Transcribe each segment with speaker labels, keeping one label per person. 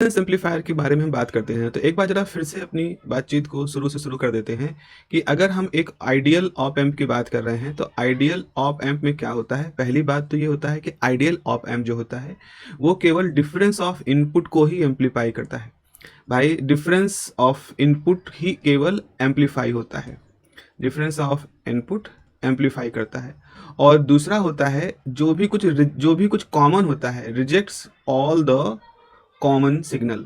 Speaker 1: Simplifier के बारे में हम बात करते हैं तो एक बार जरा फिर से अपनी बातचीत को शुरू से शुरू कर देते हैं कि अगर हम एक आइडियल ऑप एम्प की बात कर रहे हैं तो आइडियल ऑप एम्प में क्या होता है। पहली बात तो ये होता है कि आइडियल ऑप एम्प जो होता है वो केवल डिफरेंस ऑफ इनपुट को ही एम्पलीफाई करता है। भाई डिफरेंस ऑफ इनपुट ही केवल एम्पलीफाई होता है, डिफरेंस ऑफ इनपुट एम्पलीफाई करता है। और दूसरा होता है जो भी कुछ कॉमन होता है rejects all the common signal.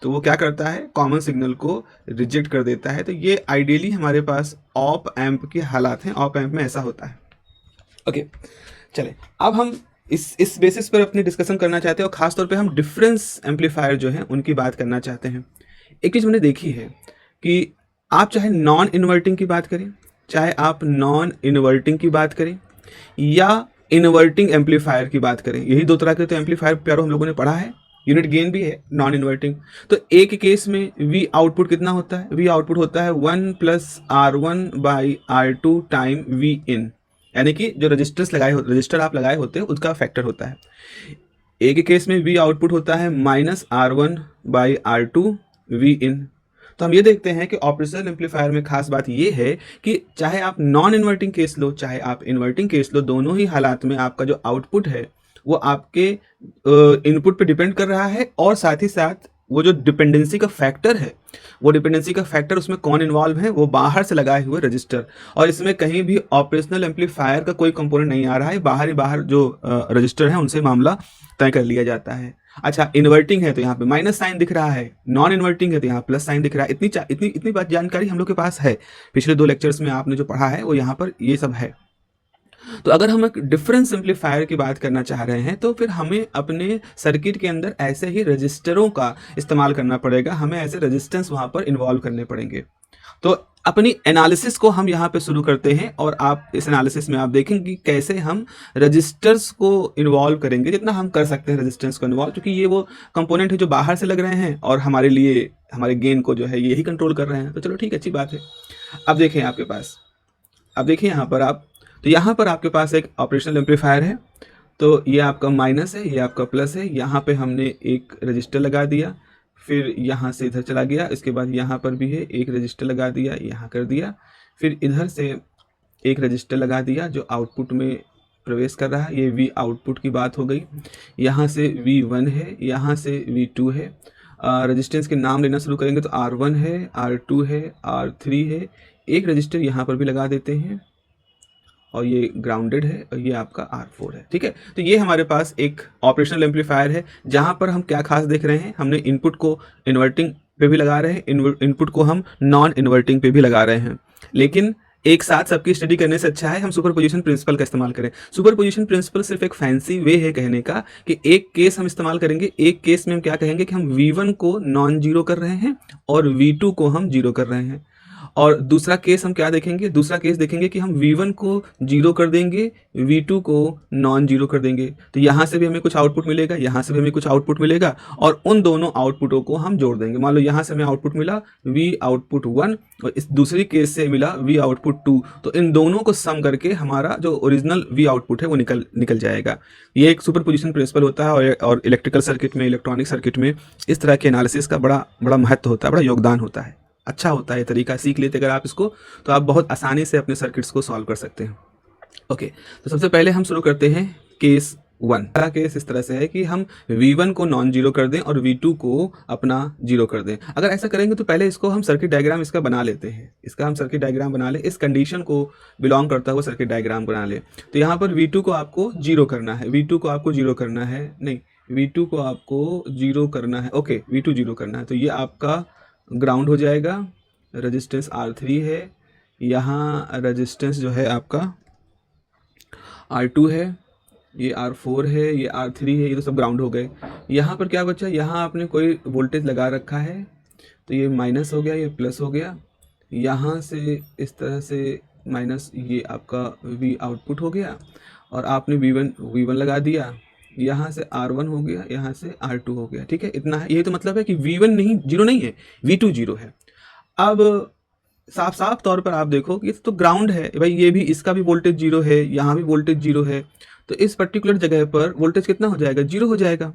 Speaker 1: तो वो क्या करता है, कॉमन सिग्नल को रिजेक्ट कर देता है। तो ये आइडियली हमारे पास ऑप एम्प के हालात हैं, ऑप एम्प में ऐसा होता है। ओके चले अब हम इस बेसिस पर अपनी डिस्कशन करना चाहते हैं और ख़ास तौर पे हम डिफरेंस एम्पलीफायर जो हैं उनकी बात करना चाहते हैं। एक चीज़ मैंने देखी है कि आप चाहे नॉन इन्वर्टिंग की बात करें, चाहे आप नॉन इन्वर्टिंग की बात करें या इन्वर्टिंग एम्पलीफायर की बात करें, यही दो तरह के तो एम्पलीफायर प्यारो हम लोगों ने पढ़ा है। यूनिट गेन भी है नॉन इन्वर्टिंग। तो एक केस में वी आउटपुट कितना होता है, वी आउटपुट होता है 1+R1/R2 टाइम वी इन, यानी कि जो रजिस्टर आप लगाए होते हैं उसका फैक्टर होता है। एक केस में वी आउटपुट होता है -R1/R2 वी इन। तो हम ये देखते हैं कि ऑपरेशनल एम्पलीफायर में खास बात ये है कि चाहे आप नॉन इन्वर्टिंग केस लो चाहे आप इन्वर्टिंग केस लो, दोनों ही हालात में आपका जो आउटपुट है वो आपके इनपुट पे डिपेंड कर रहा है। और साथ ही साथ वो जो डिपेंडेंसी का फैक्टर है, वो डिपेंडेंसी का फैक्टर उसमें कौन इन्वॉल्व है, वो बाहर से लगाए हुए रजिस्टर। और इसमें कहीं भी ऑपरेशनल एम्पलीफायर का कोई कंपोनेंट नहीं आ रहा है, बाहर जो रजिस्टर है उनसे मामला तय कर लिया जाता है। अच्छा, इन्वर्टिंग है तो यहाँ पे माइनस साइन दिख रहा है, नॉन इन्वर्टिंग है तो यहाँ प्लस साइन दिख रहा है। इतनी बात जानकारी हम लोग के पास है, पिछले 2 लेक्चर्स में आपने जो पढ़ा है वो यहाँ पर ये सब है। तो अगर हम एक डिफरेंस सिंप्लीफायर की बात करना चाह रहे हैं तो फिर हमें अपने सर्किट के अंदर ऐसे ही रजिस्टरों का इस्तेमाल करना पड़ेगा, हमें ऐसे रेजिस्टेंस वहाँ पर इन्वॉल्व करने पड़ेंगे। तो अपनी एनालिसिस को हम यहाँ पे शुरू करते हैं और आप इस एनालिसिस में आप देखेंगे कि कैसे हम रजिस्टर्स को इन्वॉल्व करेंगे, जितना हम कर सकते हैं रजिस्टेंस को इन्वॉल्व, क्योंकि ये वो कंपोनेंट है जो बाहर से लग रहे हैं और हमारे लिए हमारे गेन को जो है यही कंट्रोल कर रहे हैं। तो चलो ठीक है, अच्छी बात है। अब देखें आपके पास, अब देखिए यहाँ पर आप, तो यहाँ पर आपके पास एक ऑपरेशनल एम्पलीफायर है। तो ये आपका माइनस है, ये आपका प्लस है। यहाँ पे हमने एक रजिस्टर लगा दिया, फिर यहाँ से इधर चला गया, इसके बाद यहाँ पर भी है एक रजिस्टर लगा दिया, यहाँ कर दिया, फिर इधर से एक रजिस्टर लगा दिया जो आउटपुट में प्रवेश कर रहा है। ये वी आउटपुट की बात हो गई। यहाँ से V1 है, यहाँ से V2 है। रजिस्टेंस के नाम लेना शुरू करेंगे तो R1 है, R2 है, R3 है। एक रजिस्टर यहाँ पर भी लगा देते हैं और ये ग्राउंडेड है और ये आपका R4 है। ठीक है, तो ये हमारे पास एक ऑपरेशनल एम्पलीफायर है जहाँ पर हम क्या खास देख रहे हैं, हमने इनपुट को इन्वर्टिंग पे भी लगा रहे हैं, इनपुट को हम नॉन इन्वर्टिंग पे भी लगा रहे हैं। लेकिन एक साथ सबकी स्टडी करने से अच्छा है हम सुपरपोजिशन प्रिंसिपल का इस्तेमाल करें। सुपरपोजिशन प्रिंसिपल सिर्फ एक फैंसी वे है कहने का कि एक केस हम इस्तेमाल करेंगे, एक केस में हम क्या कहेंगे कि हम V1 को नॉन जीरो कर रहे हैं और V2 को हम जीरो कर रहे हैं। और दूसरा केस हम क्या देखेंगे, दूसरा केस देखेंगे कि हम V1 को जीरो कर देंगे, V2 को नॉन जीरो कर देंगे। तो यहाँ से भी हमें कुछ आउटपुट मिलेगा, यहाँ से भी हमें कुछ आउटपुट मिलेगा और उन दोनों आउटपुटों को हम जोड़ देंगे। मान लो यहाँ से हमें आउटपुट मिला V आउटपुट 1 और इस दूसरी केस से मिला V आउटपुट 2। तो इन दोनों को सम करके हमारा जो ओरिजिनल V आउटपुट है वो निकल जाएगा। ये एक सुपर पोजिशन प्रिंसिपल होता है और इलेक्ट्रिकल सर्किट में, इलेक्ट्रॉनिक सर्किट में इस तरह के एनालिसिस का बड़ा महत्व होता है, बड़ा योगदान होता है। अच्छा होता है तरीका, सीख लेते अगर आप इसको तो आप बहुत आसानी से अपने सर्किट्स को सॉल्व कर सकते हैं। ओके, तो सबसे पहले हम शुरू करते हैं केस 1 का। केस इस तरह से है कि हम V1 को नॉन जीरो कर दें और V2 को अपना जीरो कर दें। अगर ऐसा करेंगे तो पहले इसको हम सर्किट डायग्राम इसका बना लेते हैं, इसका हम सर्किट डायग्राम बना ले, इस कंडीशन को बिलोंग करता हुआ सर्किट डायग्राम बना ले। तो यहाँ पर V2 को आपको जीरो करना है, V2 को आपको जीरो करना है, नहीं V2 को आपको जीरो करना है। ओके, V2 जीरो करना है तो ये आपका ग्राउंड हो जाएगा। रेजिस्टेंस R3 है, यहाँ रेजिस्टेंस जो है आपका R2 है, ये R4 है, ये R3 है, ये तो सब ग्राउंड हो गए। यहाँ पर क्या बचा, यहाँ आपने कोई वोल्टेज लगा रखा है तो ये माइनस हो गया, ये प्लस हो गया। यहाँ से इस तरह से माइनस, ये आपका V आउटपुट हो गया और आपने V1 लगा दिया, यहाँ से R1 हो गया, यहाँ से R2 हो गया। ठीक है, इतना है। ये तो मतलब है कि V1 नहीं जीरो नहीं है, V2 जीरो है। अब साफ तौर पर आप देखो कि तो ग्राउंड है भाई, ये भी, इसका भी वोल्टेज जीरो है, यहाँ भी वोल्टेज जीरो है। तो इस पर्टिकुलर जगह पर वोल्टेज कितना हो जाएगा, जीरो हो जाएगा।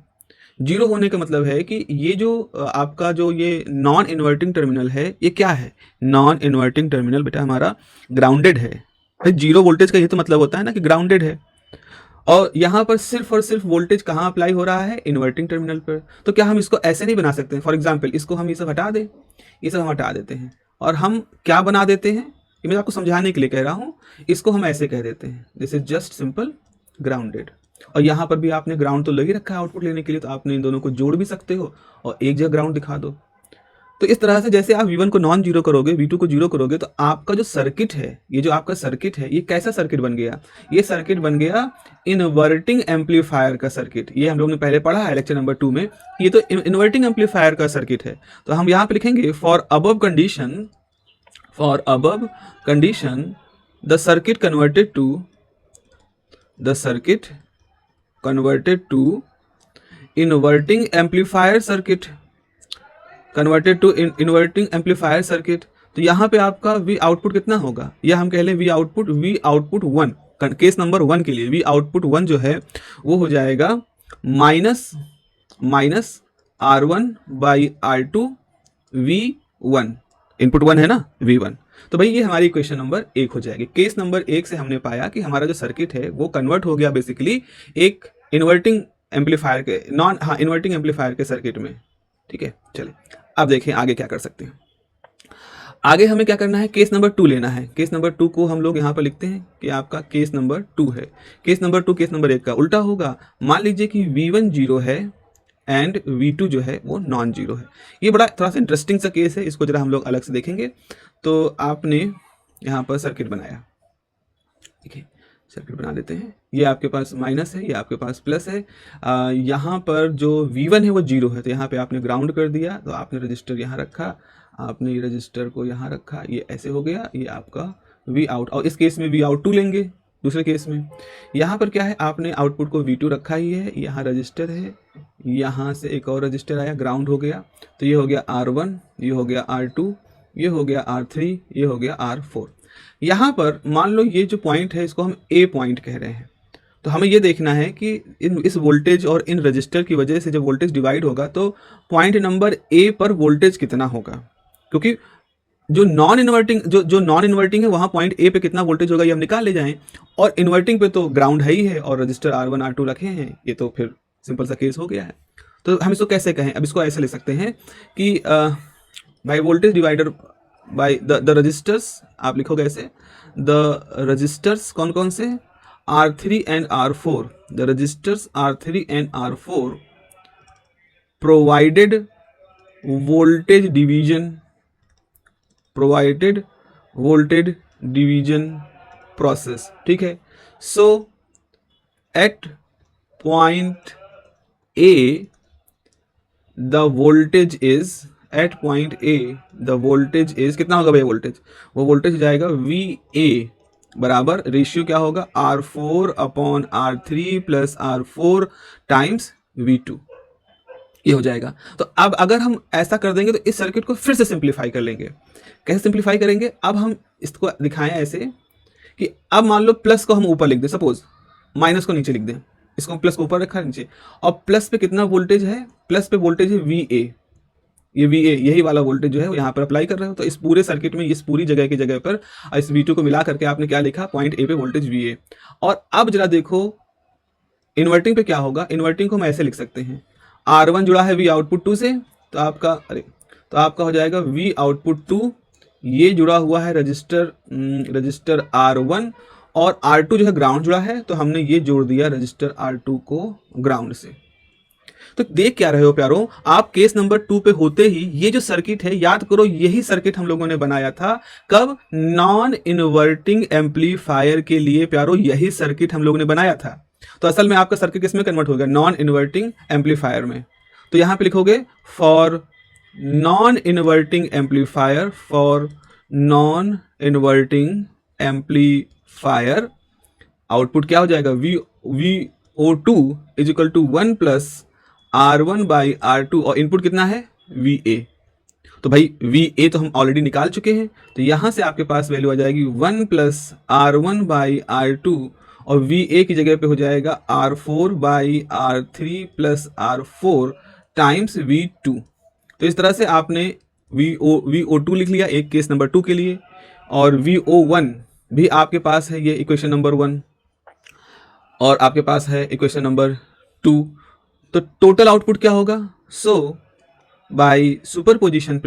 Speaker 1: जीरो होने का मतलब है कि ये जो आपका जो ये नॉन इन्वर्टिंग टर्मिनल है, ये क्या है? नॉन इन्वर्टिंग टर्मिनल बेटा हमारा ग्राउंडेड है। भाई जीरो वोल्टेज का ये तो मतलब होता है ना कि ग्राउंडेड है। और यहाँ पर सिर्फ और सिर्फ वोल्टेज कहाँ अप्लाई हो रहा है? इन्वर्टिंग टर्मिनल पर। तो क्या हम इसको ऐसे नहीं बना सकते हैं? फॉर एग्जाम्पल इसको हम ये सब हटा दें, ये सब हम हटा देते हैं और हम क्या बना देते हैं, ये मैं आपको समझाने के लिए कह रहा हूँ। इसको हम ऐसे कह देते हैं, this is just simple grounded. और यहाँ पर भी आपने ग्राउंड तो लगी रखा है आउटपुट लेने के लिए, तो आपने इन दोनों को जोड़ भी सकते हो और एक जगह ग्राउंड दिखा दो। तो इस तरह से जैसे आप V1 को नॉन जीरो करोगे, V2 को जीरो करोगे, तो आपका जो सर्किट है, ये जो आपका सर्किट है, ये कैसा सर्किट बन गया? ये सर्किट बन गया इन्वर्टिंग एम्पलीफायर का सर्किट। ये हम लोग ने पहले पढ़ा है लेक्चर नंबर 2 में, ये तो इन्वर्टिंग एम्पलीफायर का सर्किट है। तो हम यहाँ पे लिखेंगे for above condition the circuit converted to inverting amplifier circuit, converted to inverting amplifier circuit. तो यहाँ पे आपका V आउटपुट कितना होगा, या हम कह लें V आउटपुट 1, केस नंबर 1 के लिए V आउटपुट 1 जो है वो हो जाएगा minus R1 by R2 V1, input 1 है ना V1। तो भाई ये हमारी इक्वेशन नंबर 1 हो जाएगी। केस नंबर 1 से हमने पाया कि हमारा जो सर्किट है वो कन्वर्ट हो गया बेसिकली एक इन्वर्टिंग एम्पलीफायर के इन्वर्टिंग एम्पलीफायर के सर्किट में। ठीक है, चलिए अब देखें आगे क्या कर सकते हैं। आगे हमें क्या करना है, केस नंबर 2 लेना है। केस नंबर 2 को हम लोग यहाँ पर लिखते हैं कि आपका केस नंबर 2 है। केस नंबर 2 केस नंबर 1 का उल्टा होगा। मान लीजिए कि V1 जीरो है एंड V2 जो है वो नॉन जीरो है। ये बड़ा थोड़ा सा इंटरेस्टिंग सा केस है, इसको जरा हम लोग अलग से देखेंगे। तो आपने यहाँ पर सर्किट बनाया, ठीक है, सर्किट बना लेते हैं। ये आपके पास माइनस है, ये आपके पास प्लस है। यहाँ पर जो V1 है वो जीरो है, तो यहाँ पे आपने ग्राउंड कर दिया। तो आपने रजिस्टर यहाँ रखा, आपने ये रजिस्टर को यहाँ रखा, ये ऐसे हो गया, ये आपका V आउट। और इस केस में V आउट 2 लेंगे। दूसरे केस में यहाँ पर क्या है, आपने आउटपुट को V2 रखा ही है, यहाँ रजिस्टर है, यहाँ से एक और रजिस्टर आया, ग्राउंड हो गया। तो ये हो गया R1, ये हो गया R2, ये हो गया R3, ये हो गया R4। यहाँ पर मान लो ये जो पॉइंट है इसको हम A पॉइंट कह रहे हैं। तो हमें ये देखना है कि इस वोल्टेज और इन रजिस्टर की वजह से जब वोल्टेज डिवाइड होगा तो पॉइंट नंबर A पर वोल्टेज कितना होगा, क्योंकि जो नॉन इन्वर्टिंग है वहाँ पॉइंट A पे कितना वोल्टेज होगा ये हम निकाल ले जाएं। और इन्वर्टिंग पे तो ग्राउंड है ही है और रजिस्टर R1 R2 रखे हैं, ये तो फिर सिंपल सा केस हो गया है। तो हम इसको कैसे कहें, अब इसको ऐसे ले सकते हैं कि by voltage divider by the resistors, आप लिखोगे ऐसे, द रजिस्टर्स कौन कौन से, R3 and R4, the resistors R3 and R4 provided voltage division process. ठीक है, so at point A the voltage is, at point A the voltage is, कितना होगा भैया वोल्टेज, वो वोल्टेज जाएगा VA बराबर रेशियो क्या होगा, R4 upon R3 plus R4 times V2, ये हो जाएगा। तो अब अगर हम ऐसा कर देंगे तो इस सर्किट को फिर से सिंप्लीफाई कर लेंगे। कैसे सिंप्लीफाई करेंगे, अब हम इसको दिखाएं ऐसे कि अब मान लो प्लस को हम ऊपर लिख दें, सपोज माइनस को नीचे लिख दें, इसको प्लस को ऊपर रखा नीचे, और प्लस पे कितना वोल्टेज है, प्लस पे वोल्टेज है VA, ये VA यही वाला वोल्टेज जो है वो यहाँ पर अप्लाई कर रहे हो। तो इस पूरे सर्किट में इस पूरी जगह की जगह पर इस V2 को मिला करके आपने क्या लिखा, पॉइंट A पे वोल्टेज VA। और अब जरा देखो इन्वर्टिंग पे क्या होगा, इन्वर्टिंग को हम ऐसे लिख सकते हैं, R1 जुड़ा है V आउटपुट 2 से, तो आपका हो जाएगा V आउटपुट 2, ये जुड़ा हुआ है रजिस्टर R1, और R2 जो है ग्राउंड जुड़ा है, तो हमने ये जोड़ दिया रजिस्टर R2 को ग्राउंड से। तो देख क्या रहे हो प्यारों, आप केस नंबर 2 पे होते ही ये जो सर्किट है, याद करो यही सर्किट हम लोगों ने बनाया था कब, नॉन इन्वर्टिंग एम्पलीफायर के लिए प्यारों, यही सर्किट हम लोगों ने बनाया था। तो असल में आपका सर्किट किसमें कन्वर्ट हो गया, नॉन इन्वर्टिंग एम्पलीफायर में। तो यहां पे लिखोगे for non inverting amplifier, for non inverting amplifier output क्या हो जाएगा, VO2 is equal to 1 plus R1 by R2, और इनपुट कितना है VA। तो भाई VA तो हम ऑलरेडी निकाल चुके हैं, तो यहां से आपके पास वैल्यू आ जाएगी 1 प्लस R1 बाई R2, और VA की जगह पे हो जाएगा R4/R3 plus R4 times V2। तो इस तरह से आपने VO2 लिख लिया एक केस नंबर 2 के लिए, और VO1 भी आपके पास है, ये इक्वेशन नंबर 1, और आपके पास है इक्वेशन नंबर 2। तो टोटल आउटपुट क्या होगा? So by superposition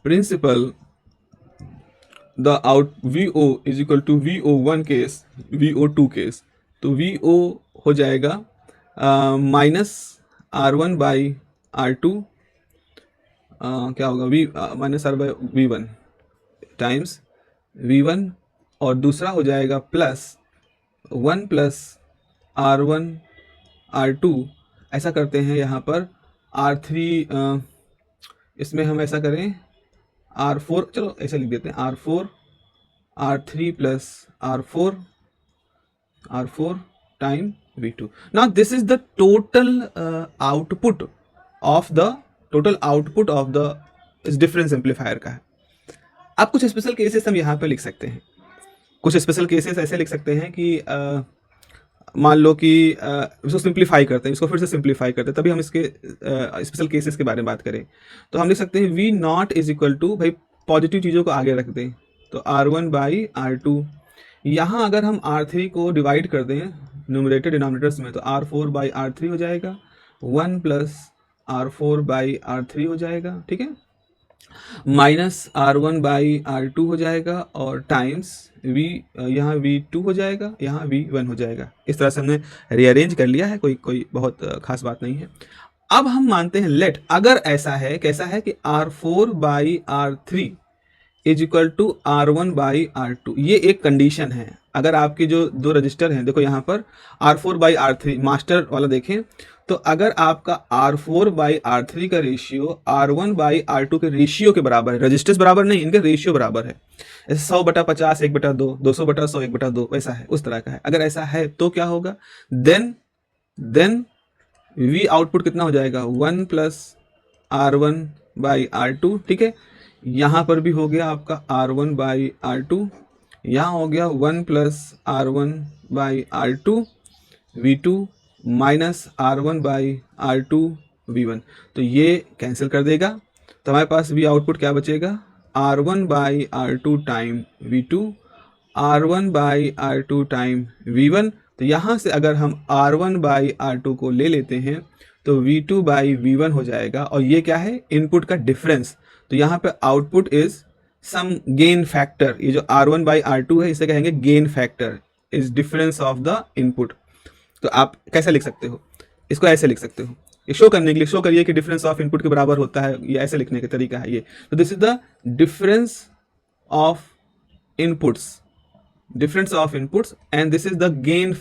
Speaker 1: principle, the out VO is equal to VO1 case, VO2 case. तो VO हो जाएगा -R1/R2, क्या होगा, -R/V1 टाइम्स V1, और दूसरा हो जाएगा +1 + R1/R2। ऐसा करते हैं यहाँ पर R3, इसमें हम ऐसा करें R4, चलो ऐसे लिख देते हैं R3 + R4 time V2। Now this is the total output of the इस डिफरेंस एम्पलीफायर का है। अब कुछ स्पेशल केसेस हम यहाँ पे लिख सकते हैं। कुछ स्पेशल केसेस ऐसे लिख सकते हैं कि मान लो कि इसको सिंप्लीफाई करते हैं, इसको फिर से सिंप्लीफाई करते हैं, तभी हम इसके स्पेशल केसेस के बारे में बात करें। तो हम लिख सकते हैं V0 इज इक्वल टू, भाई पॉजिटिव चीज़ों को आगे रख दें, तो R1/R2। यहाँ अगर हम R3 को डिवाइड कर दें न्यूमरेटर डिनोमिनेटर्स में, तो R4/R3 हो जाएगा, 1 + R4/R3 हो जाएगा, ठीक है, -R1/R2 हो जाएगा, और टाइम्स यहाँ V2 हो जाएगा, यहाँ V1 हो जाएगा। इस तरह से हमने रीअरेंज कर लिया है, कोई बहुत खास बात नहीं है। अब हम मानते हैं लेट, अगर ऐसा है, कैसा है कि R4/R3 is equal to R1/R2, ये एक कंडीशन है। अगर आपके जो दो रजिस्टर हैं, देखो यहाँ पर R4/R3 मास्टर वाला देखें, तो अगर आपका R4/R3 का रेशियो R1/R2 के रेशियो के बराबर है, रजिस्टर्स बराबर नहीं, इनका रेशियो बराबर है, जैसे 100/50 1/2, 200/100 1/2 वैसा है, उस तरह का है। अगर ऐसा है तो क्या होगा, देन V आउटपुट कितना हो जाएगा, 1 + R1/R2, ठीक है। यहाँ पर भी हो गया आपका R1/R2, यहाँ हो गया 1 + R1/R2 V2 -R1/R2 V1। तो ये कैंसिल कर देगा, तो हमारे पास V आउटपुट क्या बचेगा, R1/R2 time V2, R1/R2 time V1। तो यहाँ से अगर हम R1/R2 को ले लेते हैं तो V2/V1 हो जाएगा, और ये क्या है, इनपुट का डिफरेंस। तो यहाँ पे output is some gain factor, ये जो R1/R2 है इसे कहेंगे gain factor, is difference of the input. तो आप कैसे लिख सकते हो, इसको ऐसे लिख सकते हो, ये शो करने के लिए, शो करिए कि डिफरेंस ऑफ इनपुट के बराबर होता है, ये ऐसे लिखने का तरीका है ये। तो this is the difference of inputs and this is the gain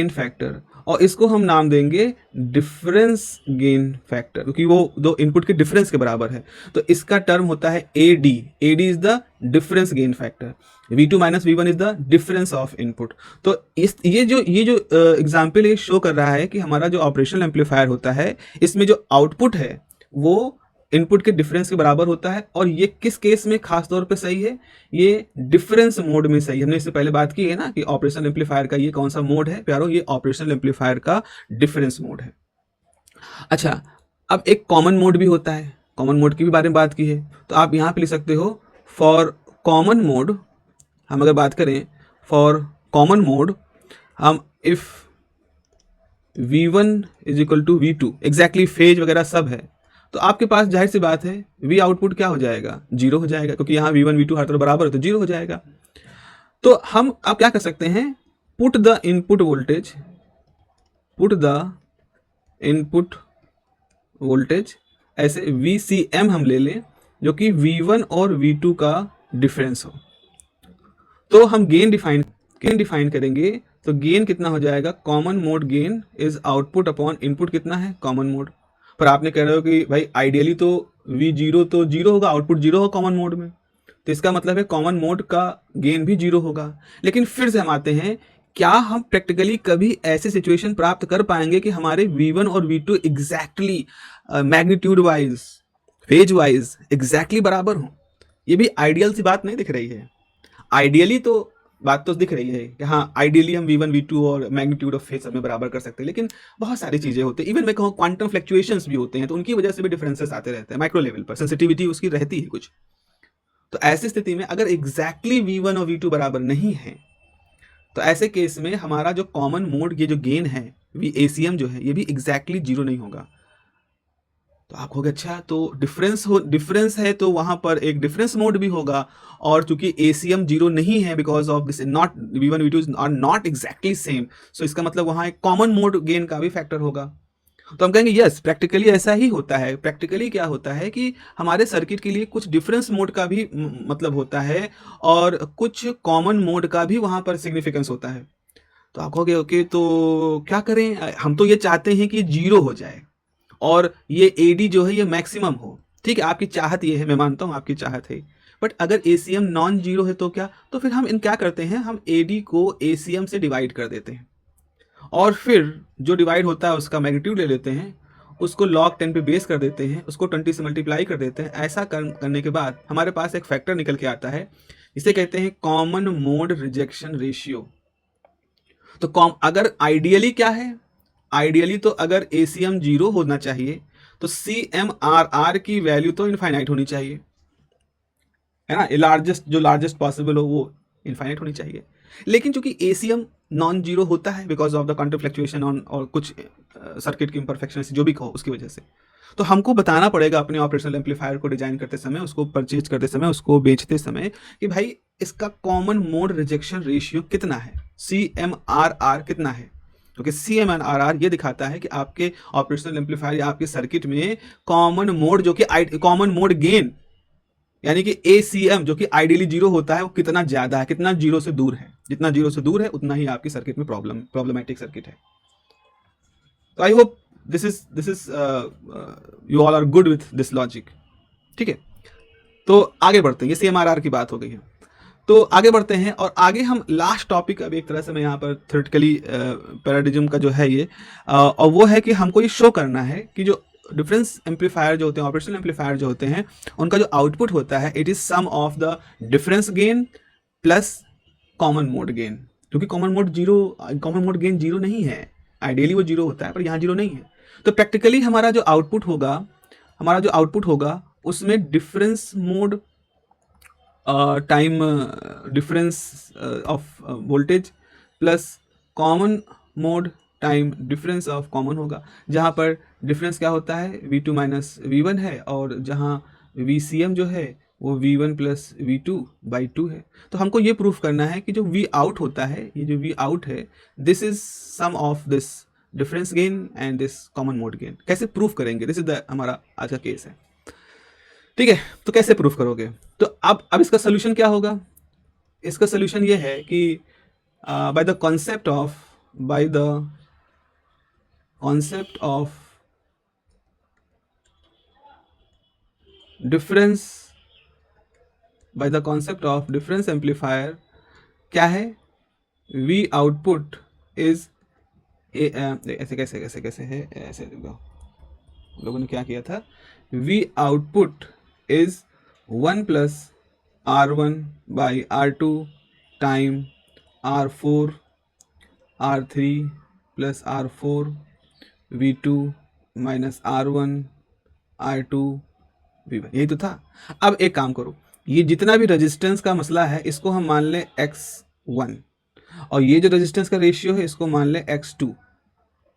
Speaker 1: factor, और इसको हम नाम देंगे डिफरेंस गेन फैक्टर, क्योंकि वो दो इनपुट के डिफरेंस के बराबर है। तो इसका टर्म होता है AD is the difference gain factor, V2 - V1 is the difference of input. तो ये जो एग्जाम्पल ये शो कर रहा है कि हमारा जो ऑपरेशनल एम्पलीफायर होता है, इसमें जो आउटपुट है वो इनपुट के डिफरेंस के बराबर होता है। और ये किस केस में खास तौर पे सही है, ये डिफरेंस मोड में सही है। हमने इससे पहले बात की है ना कि ऑपरेशनल एम्पलीफायर का ये कौन सा मोड है प्यारो, ये ऑपरेशनल एम्पलीफायर का डिफरेंस मोड है। अच्छा, अब एक कॉमन मोड भी होता है, कॉमन मोड की भी बारे में बात की है। तो आप यहाँ पे लिख सकते हो फॉर कॉमन मोड, हम अगर बात करें फॉर कॉमन मोड, हम if V1 is equal to V2 exactly phase वगैरह सब है, तो आपके पास जाहिर सी बात है V आउटपुट क्या हो जाएगा, 0 हो जाएगा, क्योंकि यहाँ V1 V2 हर तरफ बराबर है तो 0 हो जाएगा। तो हम आप क्या कर सकते हैं, पुट द इनपुट वोल्टेज ऐसे VCM हम ले लें, जो कि V1 और V2 का डिफरेंस हो। तो हम गेन डिफाइन करेंगे, तो गेन कितना हो जाएगा, common mode gain is output upon input कितना है, कॉमन मोड। पर आपने कह रहे हो कि भाई आइडियली तो V0 तो 0 होगा, आउटपुट 0 होगा कॉमन मोड में, तो इसका मतलब है कॉमन मोड का गेन भी 0 होगा। लेकिन फिर से हम आते हैं, क्या हम प्रैक्टिकली कभी ऐसे सिचुएशन प्राप्त कर पाएंगे कि हमारे V1 और V2 exactly magnitude wise phase wise exactly बराबर हो, ये भी आइडियल सी बात नहीं दिख रही है। आइडियली तो बात तो दिख रही है कि हाँ, आइडियली हम V1 V2 और मैग्नीट्यूड ऑफ फेज सब में बराबर कर सकते हैं, लेकिन बहुत सारी चीज़ें होती हैं। इवन मैं कहूँ क्वांटम फ्लक्चुएशंस भी होते हैं, तो उनकी वजह से भी डिफरेंसेस आते रहते हैं माइक्रो लेवल पर, सेंसिटिविटी उसकी रहती है कुछ। तो ऐसी स्थिति में अगर एग्जैक्टली V1 और V2 बराबर नहीं है, तो ऐसे केस में हमारा जो कॉमन मोड ये जो गेन है ACM जो है, ये भी एग्जैक्टली जीरो नहीं होगा। तो आप कहोगे अच्छा, तो डिफरेंस है तो वहां पर एक डिफरेंस मोड भी होगा, और चूंकि ACM जीरो नहीं है because of this not V1 V2 are not exactly same, so इसका मतलब वहां एक कॉमन मोड गेन का भी फैक्टर होगा। तो हम कहेंगे यस, प्रैक्टिकली ऐसा ही होता है। प्रैक्टिकली क्या होता है कि हमारे सर्किट के लिए कुछ डिफरेंस मोड का भी मतलब होता है, और कुछ कॉमन मोड का भी वहां पर सिग्निफिकेंस होता है। तो आप कहोगे ओके, तो क्या करें, हम तो ये चाहते हैं कि जीरो हो जाए और ये AD जो है ये मैक्सिमम हो। ठीक है, आपकी चाहत ये है, मैं मानता हूँ आपकी चाहत है, बट अगर ACM नॉन जीरो है तो क्या, तो फिर हम क्या करते हैं, हम AD को ACM से डिवाइड कर देते हैं, और फिर जो डिवाइड होता है उसका मैग्नीट्यूड ले लेते हैं, उसको log 10 पे बेस कर देते हैं, उसको 20 से मल्टीप्लाई कर देते हैं। ऐसा करने के बाद हमारे पास एक फैक्टर निकल के आता है, इसे कहते हैं कॉमन मोड रिजेक्शन रेशियो। तो अगर आइडियली क्या है, आइडियली तो अगर ACM जीरो होना चाहिए तो CMRR की वैल्यू तो इनफाइनाइट होनी चाहिए, है ना, जो लार्जेस्ट पॉसिबल हो वो इनफाइनाइट होनी चाहिए। लेकिन चूंकि ACM नॉन जीरो होता है because of the quantum fluctuation on और कुछ सर्किट की इम्परफेक्शन जो भी कहो उसकी वजह से, तो हमको बताना पड़ेगा अपने ऑपरेशनल एम्पलीफायर को डिजाइन करते समय, उसको परचेज करते समय, उसको बेचते समय, कि भाई इसका कॉमन मोड रिजेक्शन रेशियो कितना है, CMRR कितना है। क्योंकि CMRR ये दिखाता है कि आपके ऑपरेशनल एम्पलीफायर या आपके सर्किट में कॉमन मोड जो कि कॉमन मोड गेन यानी कि ACM जो कि आइडियली जीरो होता है वो कितना ज्यादा है, कितना जीरो से दूर है। जितना जीरो से दूर है उतना ही आपकी सर्किट में प्रॉब्लमेटिक सर्किट है। तो I hope this is you all are good with this logic. ठीक है, तो आगे बढ़ते हैं, ये CMRR की बात हो गई है, तो आगे बढ़ते हैं और आगे हम लास्ट टॉपिक, अब एक तरह से मैं यहाँ पर थ्योरेटिकली पैराडिज्म का जो है ये और वो है कि हमको ये शो करना है कि जो डिफरेंस एम्पलीफायर जो होते हैं, ऑपरेशनल एम्पलीफायर जो होते हैं, उनका जो आउटपुट होता है it is sum of the difference gain plus common mode gain. क्योंकि कॉमन मोड गेन जीरो नहीं है, आइडियली वो जीरो होता है पर यहाँ जीरो नहीं है। तो प्रैक्टिकली हमारा जो आउटपुट होगा उसमें difference mode time difference of voltage plus common mode time difference of common होगा, जहाँ पर डिफरेंस क्या होता है V2 माइनस V1 है, और जहाँ VCM जो है वो V1 प्लस V2 बाई 2 है। तो हमको ये प्रूफ करना है कि जो V आउट होता है, ये जो V आउट है, this is sum of this difference gain and this common mode gain. कैसे प्रूफ करेंगे, दिस इज द हमारा आज का केस है। ठीक है, तो कैसे प्रूफ करोगे, तो अब इसका सोल्यूशन क्या होगा। इसका सोल्यूशन ये है कि by the concept of difference amplifier क्या है, V आउटपुट इज ऐसे कैसे है, ऐसे लोगों ने क्या किया था, V output is 1 plus R1 by R2 time R4 R3 plus R4 V2 minus R1 R2 V1। यही तो था। अब एक काम करो, ये जितना भी रेजिस्टेंस का मसला है इसको हम मान लें X1, और ये जो रेजिस्टेंस का रेशियो है इसको मान लें X2।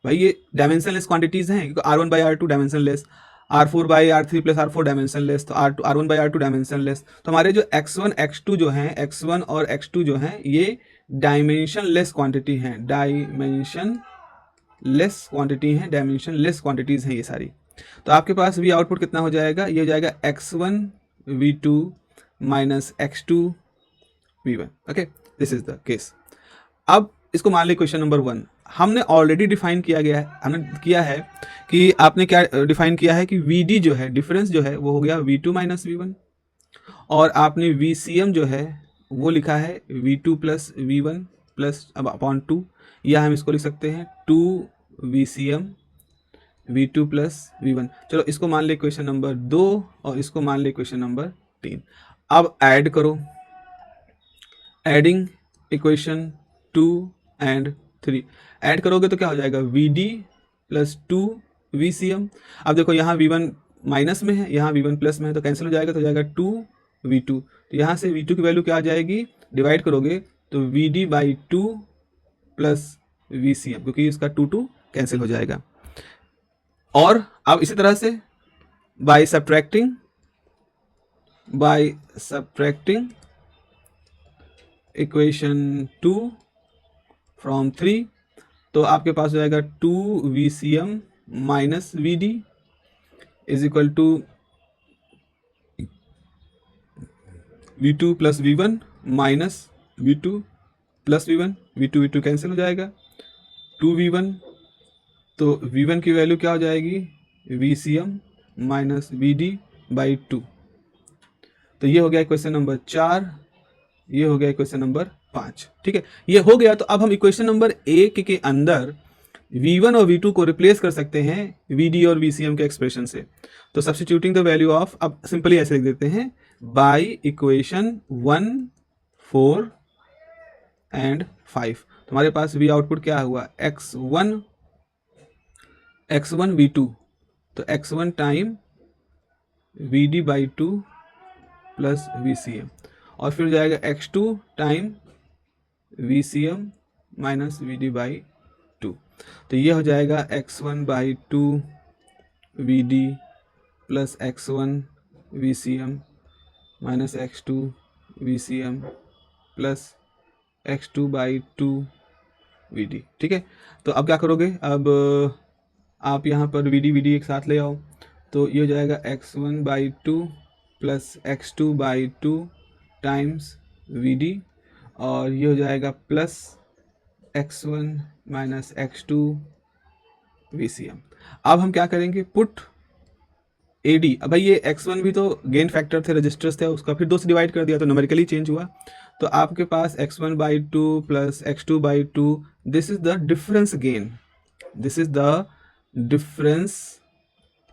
Speaker 1: भाई ये डायमेंशनलेस क्वांटिटीज हैं, क्योंकि R1 by R2 dimensionless, R4 by R3 plus R4 dimensionless, तो R1 बाई R2 डायमेंशनलेस। तो हमारे जो X1 X2 जो हैं, X1 और X2 जो हैं, ये डायमेंशनलेस क्वांटिटी हैं, डायमेंशनलेस क्वांटिटीज़ हैं ये सारी। तो आपके पास V आउटपुट कितना हो जाएगा, ये हो जाएगा X1 V2 minus X2 V1। Okay, this is the case. अब इसको मान ली क्वेश्चन नंबर 1 हमने ऑलरेडी डिफाइन किया है कि आपने क्या डिफाइन किया है कि VD जो है, डिफरेंस जो है वो हो गया V2 माइनस V1, और आपने VCM जो है वो लिखा है V2 प्लस V1 प्लस अब अपॉन 2, या हम इसको लिख सकते हैं 2 VCM V2 प्लस V1। चलो इसको मान ले इक्वेशन नंबर 2 और इसको मान ले इक्वेशन नंबर 3। अब ऐड करो, एडिंग इक्वेशन 2 एंड 3 ऐड करोगे तो क्या हो जाएगा, VD प्लस 2 VCM। अब देखो यहाँ V1 माइनस में है, यहाँ V1 प्लस में है, तो कैंसिल हो जाएगा, तो हो जाएगा 2V2। तो यहाँ से V2 की वैल्यू क्या आ जाएगी, डिवाइड करोगे तो VD बाई 2 प्लस VCM, क्योंकि इसका 2 कैंसिल हो जाएगा। और अब इसी तरह से बाय सब्ट्रैक्टिंग इक्वेशन 2 फ्रॉम 3, तो आपके पास हो जाएगा 2VCM minus VD is equal to V2 plus V1 minus V2 plus V1, V2 cancel हो जाएगा, 2V1, तो V1 की वैल्यू क्या हो जाएगी, VCM माइनस VD बाई 2। तो ये हो गया क्वेश्चन नंबर 4, ये हो गया क्वेश्चन नंबर 5। ठीक है, ये हो गया। तो अब हम इक्वेशन नंबर 1 के अंदर V1 और V2 को रिप्लेस कर सकते हैं VD और VCM के एक्सप्रेशन से। तो सब्स्टिट्यूटिंग द वैल्यू ऑफ, अब सिंपली ऐसे लिख देते हैं, बाय इक्वेशन 1, 4 एंड 5। तो हमारे पास V आउटपुट क्या हुआ, x1 V2, तो x1 time VD by 2 plus VCM, और फिर जाएगा x2 time VCM minus VD by 2। तो ये हो जाएगा x1 by 2 VD plus x1 VCM minus x2 VCM plus x2 by 2 VD। ठीक है, तो अब क्या करोगे, अब आप यहाँ पर VD एक साथ ले आओ, तो ये हो जाएगा x1 by 2 plus x2 by 2 times VD, और ये हो जाएगा plus x1 minus x2 VCM। अब हम क्या करेंगे, पुट AD। अब भाई ये x1 भी तो गेन फैक्टर थे, रजिस्टर्स थे, उसका फिर 2 से डिवाइड कर दिया तो न्यूमेरिकली चेंज हुआ। तो आपके पास x1 by 2 plus x2 by 2, this is the difference gain, this is the difference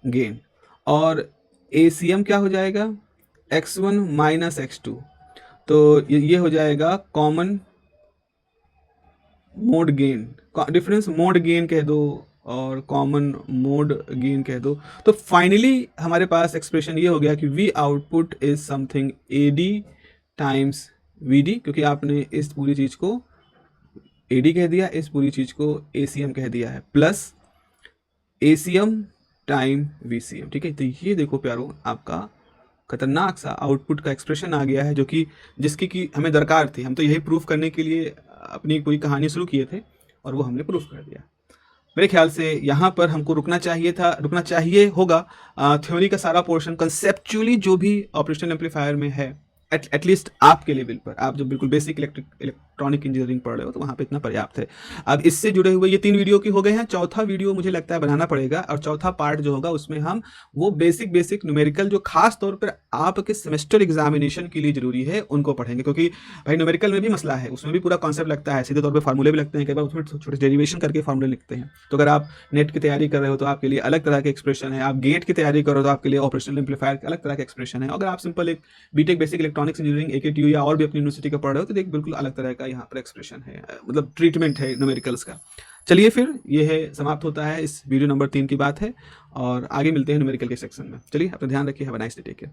Speaker 1: gain. और ACM क्या हो जाएगा, x1 माइनस x2, तो ये हो जाएगा common mode gain, difference mode gain कह दो और कॉमन मोड गेन कह दो। तो फाइनली हमारे पास एक्सप्रेशन ये हो गया कि V output is something AD times VD, क्योंकि आपने इस पूरी चीज़ को AD कह दिया, इस पूरी चीज़ को ACM कह दिया है, प्लस ACM टाइम VCM। ठीक है, तो ये देखो प्यारो, आपका खतरनाक सा आउटपुट का एक्सप्रेशन आ गया है, जो कि जिसकी हमें दरकार थी। हम तो यही प्रूफ करने के लिए अपनी पूरी कहानी शुरू किए थे और वो हमने प्रूफ कर दिया। मेरे ख्याल से यहाँ पर हमको रुकना चाहिए होगा। थ्योरी का सारा पोर्शन कंसेप्चुअली जो भी ऑपरेशनल एम्पलीफायर में है, एटलीस्ट आपके लेवल पर, आप जो बिल्कुल बेसिक इलेक्ट्रॉनिक इंजीनियरिंग पढ़ रहे हो, तो वहाँ पे इतना पर्याप्त है। अब इससे जुड़े हुए ये 3 वीडियो की हो गए हैं, चौथा वीडियो मुझे लगता है बनाना पड़ेगा, और चौथा पार्ट जो होगा उसमें हम वो बेसिक न्यूमेरिकल जो खास तौर पर आपके सेमेस्टर एग्जामिनेशन के लिए जरूरी है उनको पढ़ेंगे, क्योंकि भाई न्यूमेरिकल में भी मसला है, उसमें भी पूरा कॉन्सेप्ट लगता है, सीधे तौर पर फार्मूले भी लगते हैं, कई बार उसमें छोटे डेरिवेशन करके फार्मूले लिखते हैं। तो अगर आप नेट की तैयारी कर रहे हो तो आपके लिए अलग तरह के एक्सप्रेशन है, आप गेट की तैयारी कर रहे हो तो आपके लिए ऑपरेशनल एम्पलीफायर के अलग तरह के एक्सप्रेशन है। अगर आप सिंपल एक BTech basic electronics engineering AKTU या और भी अपनी यूनिवर्सिटी का पढ़ रहे हो तो एक बिल्कुल अलग तरह का यहाँ पर एक्सप्रेशन है, मतलब ट्रीटमेंट है न्यूमेरिकल्स का। चलिए फिर ये है, समाप्त होता है, इस वीडियो नंबर 3 की बात है, और आगे मिलते हैं न्यूमेरिकल के सेक्शन में। चलिए अपना ध्यान रखिए, have a nice day, take care.